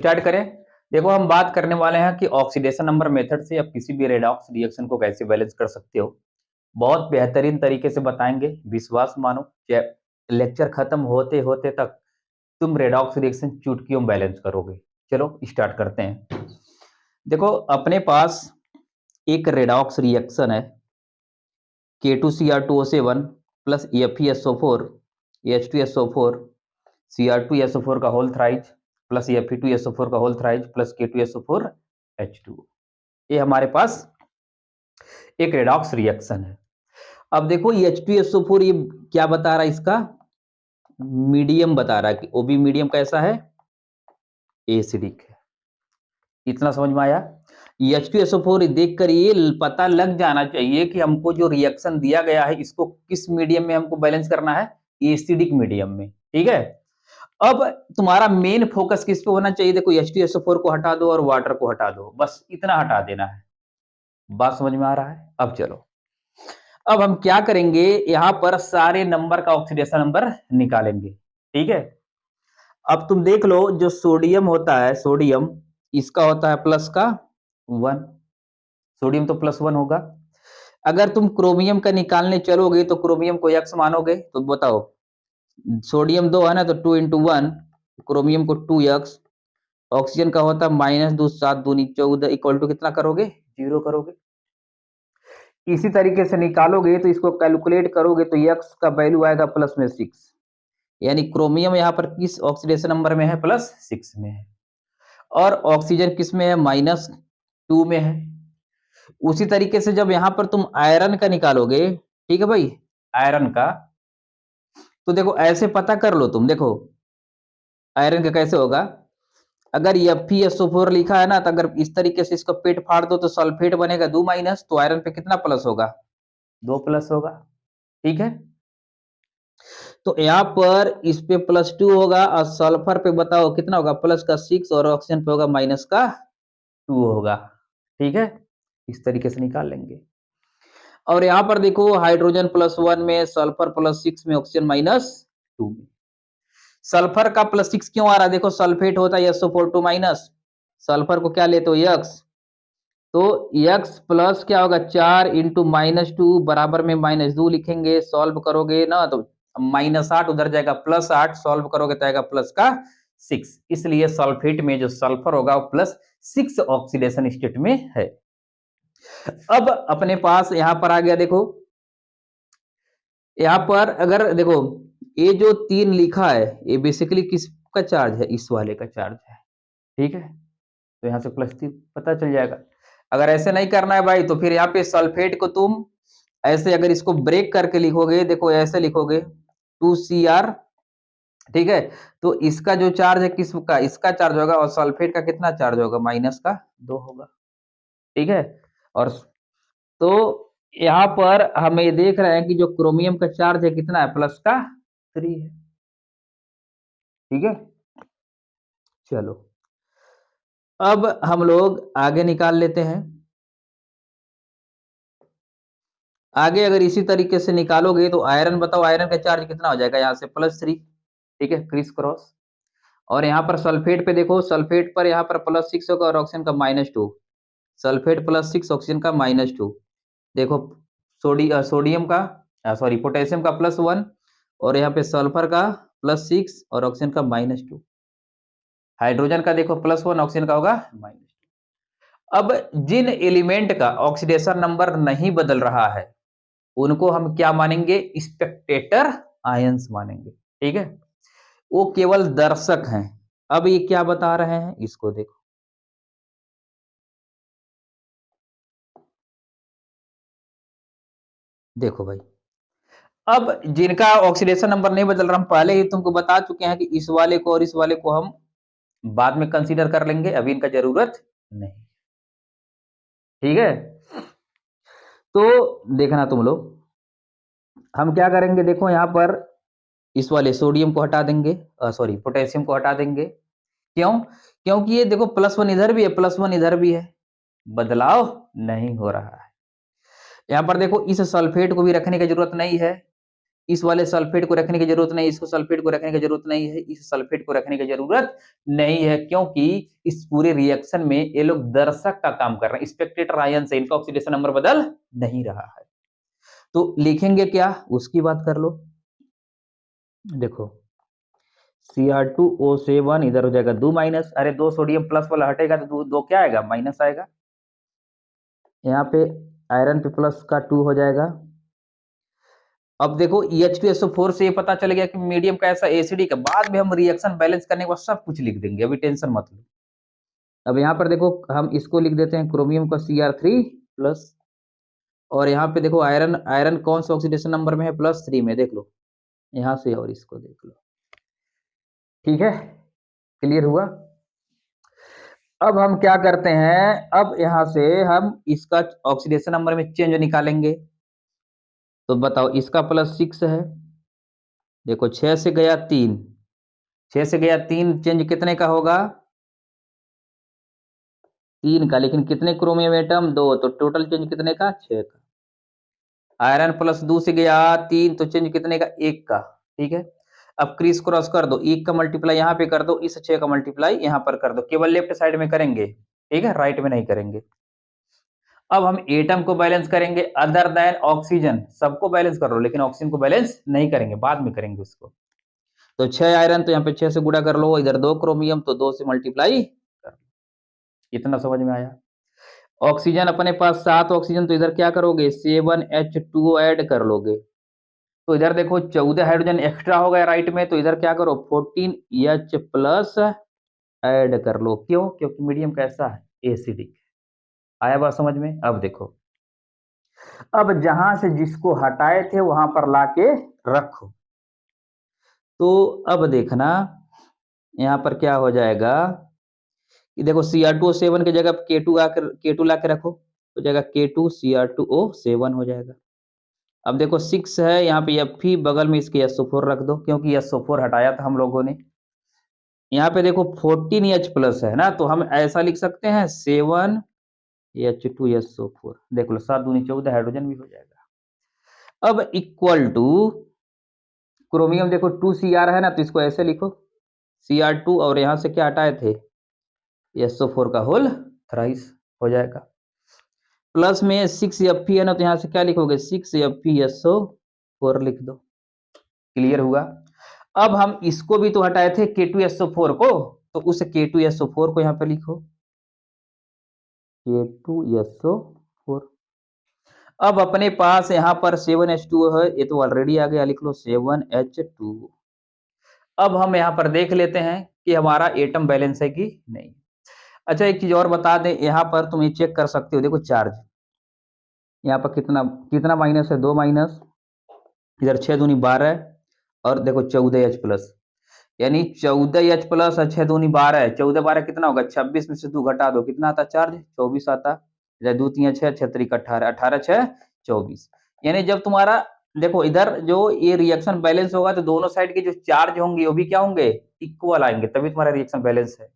Start करें। देखो हम बात करने वाले हैं कि ऑक्सीडेशन नंबर मेथड से आप किसी भी रेडॉक्स रिएक्शन को कैसे बैलेंस कर सकते हो। बहुत बेहतरीन तरीके से बताएंगे, विश्वास मानो। लेक्चर खत्म होते होते तक तुम रेडॉक्स रिएक्शन चुटकियों में बैलेंस करोगे। चलो स्टार्ट करते हैं। देखो अपने पास एक रेडॉक्स रिएक्शन है K2Cr2O7 plus FeSO4 H2SO4 Cr2SO4 का होल थ्राइज प्लस Fe2SO4 का whole thrice plus K2SO4 H2O। ये हमारे पास एक रेडॉक्स रिएक्शन है। अब देखो ये H2SO4 ये क्या बता रहा है, इसका मीडियम बता रहा है कि ओबी मीडियम कैसा है, एसिडिक है। इतना समझ में आया। H2SO4 देखकर ये पता लग जाना चाहिए कि हमको जो रिएक्शन दिया गया है इसको किस मीडियम में हमको बैलेंस करना है, एसिडिक मीडियम में। ठीक है, अब तुम्हारा मेन फोकस किस पे होना चाहिए, देखो H2SO4 को हटा दो और वाटर को हटा दो, बस इतना हटा देना है। बात समझ में आ रहा है। अब चलो, अब हम क्या करेंगे, यहां पर सारे नंबर का ऑक्सीडेशन नंबर निकालेंगे। ठीक है, अब तुम देख लो जो सोडियम होता है, सोडियम इसका होता है प्लस का 1, सोडियम तो +1 होगा। अगर तुम क्रोमियम का निकालने चलोगे तो क्रोमियम को x मानोगे, तो बताओ सोडियम 2 है ना, तो 2 × 1, क्रोमियम को 2x, ऑक्सीजन का होता है -2 7 दूनी 14 इक्वल टू कितना करोगे, 0 करोगे। इसी तरीके से निकालोगे तो इसको कैलकुलेट करोगे तो x का वैल्यू आएगा +6, यानी क्रोमियम यहाँ पर किस ऑक्सीडेशन नंबर में है, +6 में है, और ऑक्सीजन किस में है, -2 में है। उसी तरीके से जब यहाँ पर तुम आयरन का निकालोगे, ठीक है भाई, आयरन का, तो देखो ऐसे पता कर लो तुम, देखो आयरन का कैसे होगा, अगर FeSO4 लिखा है ना, तो अगर इस तरीके से इसका पेट फाड़ दो तो सल्फेट बनेगा 2-, तो आयरन पे कितना प्लस होगा, 2+ होगा। ठीक है, तो यहाँ पर इस पे +2 होगा और सल्फर पे बताओ कितना होगा, +6, और ऑक्सीजन पे होगा -2 होगा। ठीक है, इस तरीके से निकाल लेंगे। और यहाँ पर देखो हाइड्रोजन +1 में, सल्फर +6 में, ऑक्सीजन -2 में। सल्फर का +6 क्यों आ रहा है, देखो सल्फेट होता है SO4 2-, सल्फर को क्या लेते हो, x, तो x प्लस क्या होगा, 4 × -2 बराबर में -2 लिखेंगे, सॉल्व करोगे ना तो -8 उधर जाएगा, +8 सॉल्व करोगे तो आएगा +6, इसलिए सल्फेट में जो सल्फर होगा वो +6 ऑक्सीडेशन स्टेट में है। अब अपने पास यहां पर आ गया, देखो यहां पर अगर देखो ये जो 3 लिखा है ये बेसिकली किसका चार्ज है, इस वाले का चार्ज है। ठीक है, तो यहाँ से +3 पता चल जाएगा। अगर ऐसे नहीं करना है भाई तो फिर यहाँ पे सल्फेट को तुम ऐसे अगर इसको ब्रेक करके लिखोगे, देखो ऐसे लिखोगे 2Cr, ठीक है, तो इसका जो चार्ज है किसका, इसका चार्ज होगा, और सल्फेट का कितना चार्ज होगा, -2 होगा। ठीक है, और तो यहाँ पर हम ये देख रहे हैं कि जो क्रोमियम का चार्ज है कितना है, +3 है। ठीक है, चलो अब हम लोग आगे निकाल लेते हैं। आगे अगर इसी तरीके से निकालोगे तो आयरन बताओ, आयरन का चार्ज कितना हो जाएगा, यहाँ से +3। ठीक है, क्रिस क्रॉस। और यहाँ पर सल्फेट पे देखो, सल्फेट पर यहाँ पर +6 होगा और ऑक्सीजन का -2, सल्फेट +6 ऑक्सीजन का -2। देखो सोडियम का सॉरी पोटेशियम का +1 और यहाँ पे सल्फर का +6 और ऑक्सीजन का -2। हाइड्रोजन का देखो +1, ऑक्सीजन का होगा -2। अब जिन एलिमेंट का ऑक्सीडेशन नंबर नहीं बदल रहा है उनको हम क्या मानेंगे, स्पेक्टेटर आयंस मानेंगे। ठीक है, वो केवल दर्शक हैं। अब ये क्या बता रहे हैं, इसको देखो, देखो भाई, अब जिनका ऑक्सीडेशन नंबर नहीं बदल रहा, हम पहले ही तुमको बता चुके हैं कि इस वाले को और इस वाले को हम बाद में कंसीडर कर लेंगे, अभी इनका जरूरत नहीं। ठीक है, तो देखना तुम लोग, हम क्या करेंगे, देखो यहाँ पर इस वाले सोडियम को हटा देंगे, सॉरी पोटेशियम को हटा देंगे। क्यों, क्योंकि ये देखो +1 इधर भी है, +1 इधर भी है, बदलाव नहीं हो रहा है। यहाँ पर देखो इस सल्फेट को भी रखने की जरूरत नहीं है, इस वाले सल्फेट को रखने की जरूरत नहीं, इसको सल्फेट को रखने की जरूरत नहीं है, इस सल्फेट को रखने की जरूरत नहीं है, क्योंकि इस पूरे रिएक्शन में ये लोग दर्शक का काम कर रहे हैं, स्पेक्टेटर आयन से इनका ऑक्सीडेशन नंबर बदल नहीं रहा है। तो लिखेंगे क्या, उसकी बात कर लो। देखो Cr2O7 इधर हो जाएगा 2 माइनस, अरे 2 सोडियम प्लस वाला हटेगा तो 2 क्या आएगा, माइनस आएगा। यहाँ पे आयरन पे प्लस का 2 हो जाएगा। अब देखो H2SO4 से ये पता चल गया कि मीडियम कैसा एसिडिक है, बाद में हम रिएक्शन बैलेंस करने के बाद सब कुछ लिख देंगे, अभी टेंशन मत लो। अब यहाँ पर देखो हम इसको लिख देते हैं क्रोमियम का Cr3 प्लस, और यहाँ पे देखो आयरन, आयरन कौन सा ऑक्सीडेशन नंबर में है, +3 में, देख लो यहाँ से और इसको देख लो। ठीक है, क्लियर हुआ। अब हम क्या करते हैं, अब यहाँ से हम इसका ऑक्सीडेशन नंबर में चेंज निकालेंगे। तो बताओ इसका +6 है, देखो 6 से गया 3, 6 से गया 3, चेंज कितने का होगा, 3 का, लेकिन कितने क्रोमियम एटम, 2, तो टोटल चेंज कितने का, 6 का। आयरन +2 से गया 3, तो चेंज कितने का, 1 का। ठीक है, अब क्रीज क्रॉस कर दो, 1 का मल्टीप्लाई यहाँ पे कर दो, इस 6 का मल्टीप्लाई यहाँ पर कर दो, केवल लेफ्ट साइड में करेंगे, ठीक है, राइट में नहीं करेंगे। अब हम एटम को बैलेंस करेंगे, अदर देन ऑक्सीजन, सबको बैलेंस कर लो, लेकिन ऑक्सीजन को बैलेंस नहीं करेंगे, बाद में करेंगे उसको। तो 6 आयरन, तो यहाँ पे 6 से गुणा कर लो, इधर 2 क्रोमियम, तो 2 से मल्टीप्लाई कर लो। इतना समझ में आया। ऑक्सीजन अपने पास 7 ऑक्सीजन, तो इधर क्या करोगे, 7H2O ऐड कर लोगे, तो इधर देखो 14 हाइड्रोजन एक्स्ट्रा हो गया राइट में, तो इधर क्या करो 14H प्लस ऐड कर लो। क्यों, क्योंकि मीडियम कैसा है, एसिडिक। आया बात समझ में। अब देखो, अब जहां से जिसको हटाए थे वहां पर लाके रखो। तो अब देखना यहां पर क्या हो जाएगा कि देखो Cr2O7 की जगह K2 ला के रखो, हो जाएगा K2Cr2O7 हो जाएगा। अब देखो 6 है, यहाँ पे Fe, बगल में इसके SO4 रख दो, क्योंकि SO4 हटाया था हम लोगों ने। यहाँ पे देखो 14H प्लस है ना, तो हम ऐसा लिख सकते हैं 7H2SO4, देख लो 7 दूनी 14, हाइड्रोजन भी हो जाएगा। अब इक्वल टू क्रोमियम, देखो 2Cr है ना, तो इसको ऐसे लिखो Cr2, और यहाँ से क्या हटाए थे, SO4 का होल थ्राइस हो जाएगा। प्लस में 6Fe है ना, तो यहाँ से क्या लिखोगे, 6FeSO4 लिख दो। क्लियर हुआ। अब हम इसको भी तो हटाए थे K2SO4 को, तो उस K2SO4 को यहाँ पे लिखो K2SO4। अब अपने पास यहाँ पर 7H2O है, ये तो ऑलरेडी आ गया, लिख लो 7H2। अब हम यहाँ पर देख लेते हैं कि हमारा एटम बैलेंस है कि नहीं। अच्छा एक चीज और बता दें, यहाँ पर तुम ये चेक कर सकते हो, देखो चार्ज यहाँ पर कितना कितना माइनस है, 2 माइनस, इधर 6 दूनी 12, और देखो 14H प्लस, यानी 14H प्लस और 6 दूनी 12, 14 12 कितना होगा, 26 में से 2 घटा दो, कितना आता चार्ज, 24 आता। इधर 2 3 6, 6 3 18, 18 6 24, यानी जब तुम्हारा देखो इधर जो ये रिएक्शन बैलेंस होगा, तो दोनों साइड के जो चार्ज होंगे वो भी क्या होंगे, इक्वल आएंगे, तभी तुम्हारा रिएक्शन बैलेंस है।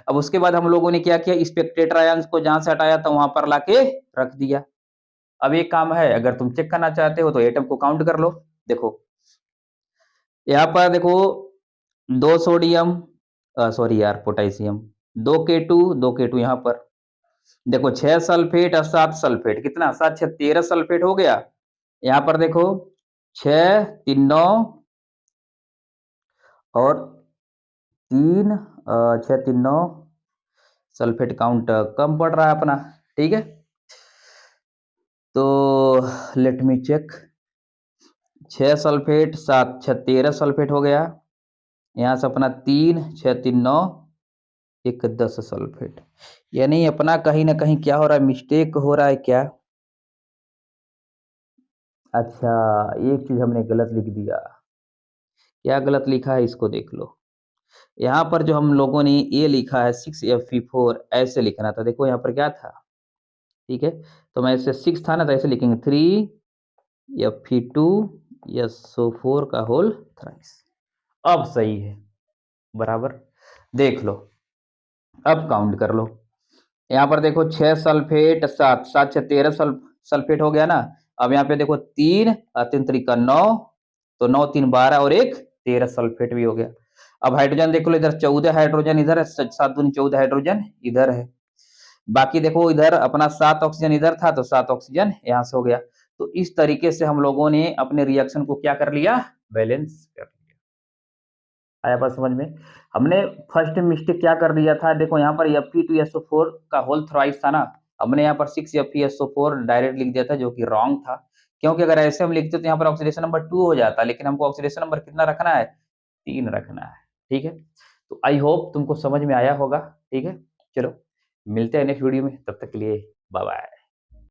अब उसके बाद हम लोगों ने क्या किया, स्पेक्टेटर आयंस को जहां से हटाया था वहां पर लाके रख दिया। अब एक काम है, अगर तुम चेक करना चाहते हो तो एटम को काउंट कर लो। देखो यहाँ पर देखो 2 सोडियम, सॉरी यार पोटेशियम, 2K2 यहाँ पर, देखो 6 सल्फेट और 7 सल्फेट, कितना 7 6 13 सल्फेट हो गया। यहाँ पर देखो 6 3 9 और 3 6 3 9, सल्फेट काउंट कम पड़ रहा है अपना, ठीक है। तो let me check, 6 sulphate 7 6 13 sulphate हो गया, यहाँ से अपना 3 6 3 9 1 10 सल्फेट, यानी अपना कहीं ना कहीं क्या हो रहा है, मिस्टेक हो रहा है क्या। अच्छा एक चीज हमने गलत लिख दिया, क्या गलत लिखा है इसको देख लो। यहाँ पर जो हम लोगों ने ये लिखा है 6Fe4, ऐसे लिखना था, देखो यहाँ पर क्या था, ठीक है, तो मैं ऐसे 6 था ना, तो ऐसे लिखेंगे 3Fe2SO4 का होल थ्राइस। अब सही है, बराबर, देख लो। अब काउंट कर लो, यहाँ पर देखो 6 सल्फेट 7 7 6 13 सल्फेट हो गया ना। अब यहाँ पे देखो 3 3 3 9, तो 9 3 12 और 1 13 सल्फेट भी हो गया। अब हाइड्रोजन देख लो, इधर 14 हाइड्रोजन इधर है, 7 दूनी 14 हाइड्रोजन इधर है। बाकी देखो इधर अपना 7 ऑक्सीजन इधर था तो 7 ऑक्सीजन यहाँ से हो गया। तो इस तरीके से हम लोगों ने अपने रिएक्शन को क्या कर लिया, बैलेंस कर लिया। आया बात समझ में? हमने फर्स्ट मिस्टेक क्या कर दिया था, देखो यहाँ पर Fe2SO4 का होल थ्राइस था ना, हमने यहाँ पर 6FeSO4 डायरेक्ट लिख दिया था, जो कि रॉन्ग था। क्योंकि अगर ऐसे हम लिखते तो यहाँ पर ऑक्सीडेशन नंबर 2 हो जाता, लेकिन हमको ऑक्सीडेशन नंबर कितना रखना है, 3 रखना है। ठीक है, तो आई होप तुमको समझ में आया होगा। ठीक है, चलो मिलते हैं नेक्स्ट वीडियो में, तब तक के लिए बाय बाय।